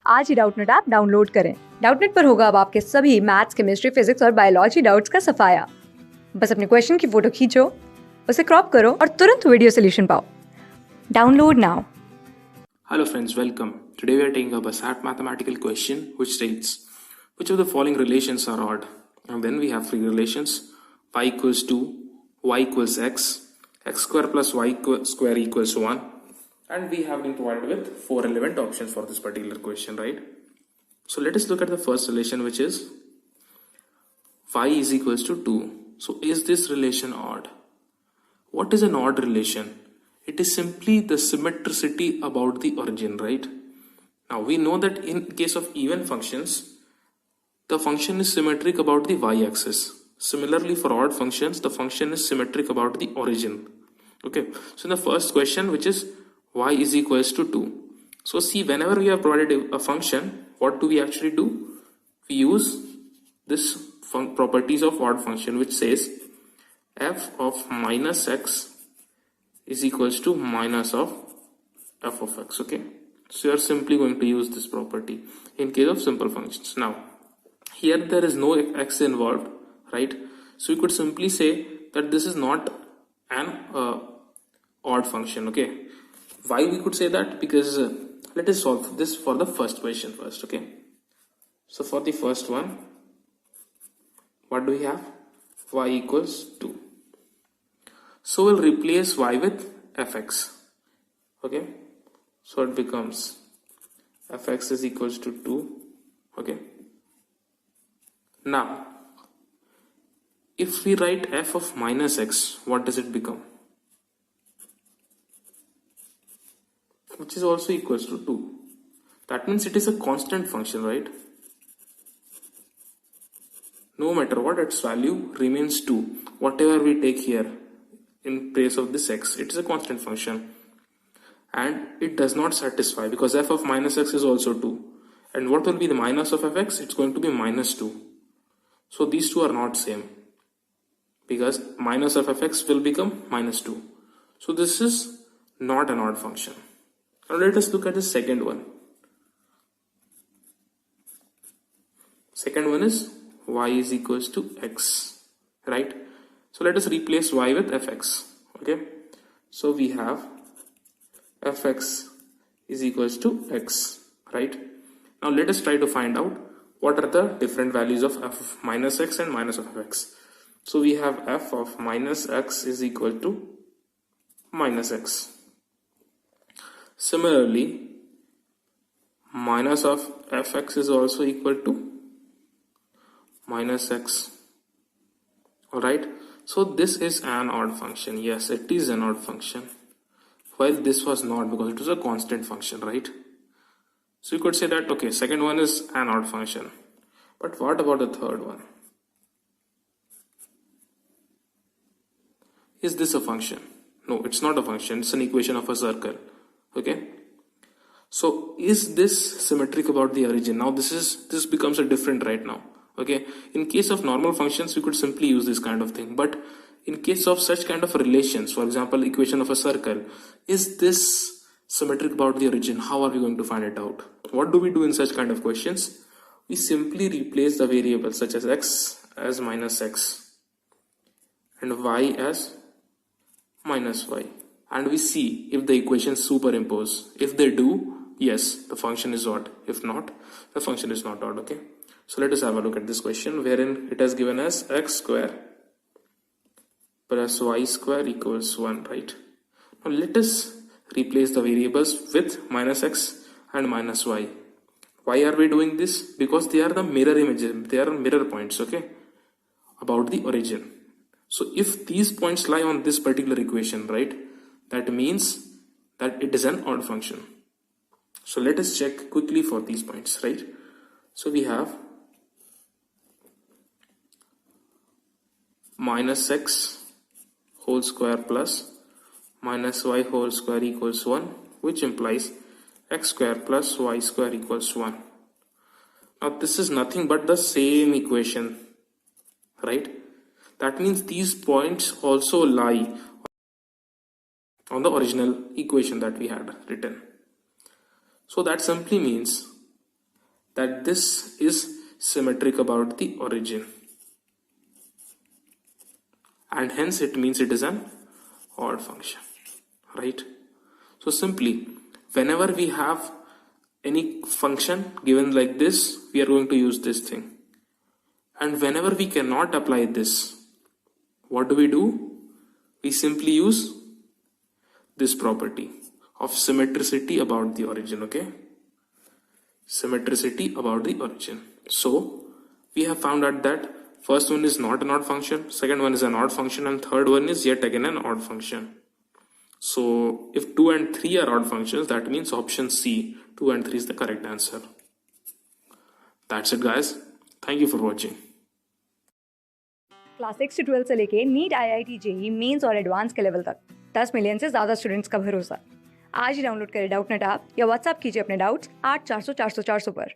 आज ही Doubtnut app download करें। Doubtnut पर होगा अब आपके सभी मैथ्स, केमिस्ट्री, फिजिक्स और बायोलॉजी डाउट्स का सफाया। बस अपने क्वेश्चन की फोटो खींचो, उसे क्रॉप करो और तुरंत वीडियो सोल्यूशन पाओ। Download now. Hello friends, welcome. Today we are taking up a SAT mathematical question which states which of the following relations are odd? And then we have three relations: y equals 2, y equals x square plus y square equals 1, and we have been provided with four relevant options for this particular question, right? So let us look at the first relation, which is y is equals to 2. So is this relation odd? What is an odd relation? It is simply the symmetricity about the origin, right? Now we know that in case of even functions, the function is symmetric about the y-axis. Similarly, for odd functions, the function is symmetric about the origin. Okay, so in the first question, which is y is equals to 2. So see, whenever we have provided a function, what do we actually do? We use this properties of odd function, which says f of minus x is equals to minus of f of x. Okay, so you are simply going to use this property in case of simple functions. Now here there is no x involved, right? So you could simply say that this is not an odd function. Okay, why we could say that? Because let us solve this for the first question first. Okay, so for the first one, what do we have? Y equals 2. So we'll replace y with fx. Okay, so it becomes fx is equals to 2. Okay, now if we write f of minus x, what does it become? Which is also equals to 2. That means it is a constant function, right? No matter what, its value remains 2. Whatever we take here in place of this x, it is a constant function, and it does not satisfy because f of minus x is also 2. And what will be the minus of fx? It's going to be minus 2. So these two are not same, because minus of fx will become minus 2. So this is not an odd function. Now let us look at the second one. Second one is y is equals to x, right? So let us replace y with fx. Okay, so we have fx is equals to x, right? Now let us try to find out what are the different values of f of minus x and minus of x. So we have f of minus x is equal to minus x. Similarly, minus of fx is also equal to minus x. Alright, so this is an odd function. Yes, it is an odd function, while this was not, because it was a constant function, right? So you could say that, okay, second one is an odd function. But what about the third one? Is this a function? No, it's not a function. It's an equation of a circle. Okay, so is this symmetric about the origin? Now this becomes a different right now. Okay, in case of normal functions, we could simply use this kind of thing, but in case of such kind of relations, for example, equation of a circle, is this symmetric about the origin? How are we going to find it out? What do we do in such kind of questions? We simply replace the variables such as x as minus x and y as minus y, and we see if the equations superimpose. If they do, yes, the function is odd. If not, the function is not odd. Okay, so let us have a look at this question, wherein it has given us x square plus y square equals 1, right? Now let us replace the variables with minus x and minus y. Why are we doing this? Because they are the mirror images, they are mirror points, okay, about the origin. So if these points lie on this particular equation, right, that means that it is an odd function. So let us check quickly for these points, right? So we have minus x whole square plus minus y whole square equals 1, which implies x square plus y square equals 1. Now this is nothing but the same equation, right? That means these points also lie on the original equation that we had written. So that simply means that this is symmetric about the origin, and hence it means it is an odd function, right? So simply, whenever we have any function given like this, we are going to use this thing. And whenever we cannot apply this, what do? We simply use this property of symmetricity about the origin, okay? Symmetricity about the origin. So we have found out that first one is not an odd function, second one is an odd function, and third one is yet again an odd function. So if 2 and 3 are odd functions, that means option C, 2 and 3 is the correct answer. That's it guys. Thank you for watching. Class 6 से 12 से लेके NEET IIT JEE mains और advance के level तक 10 million से ज़्यादा students का भरोसा। आज ही डाउनलोड करें डाउटनेट ऐप या व्हाट्सएप कीजिए अपने डाउट्स 8400 400 400 पर।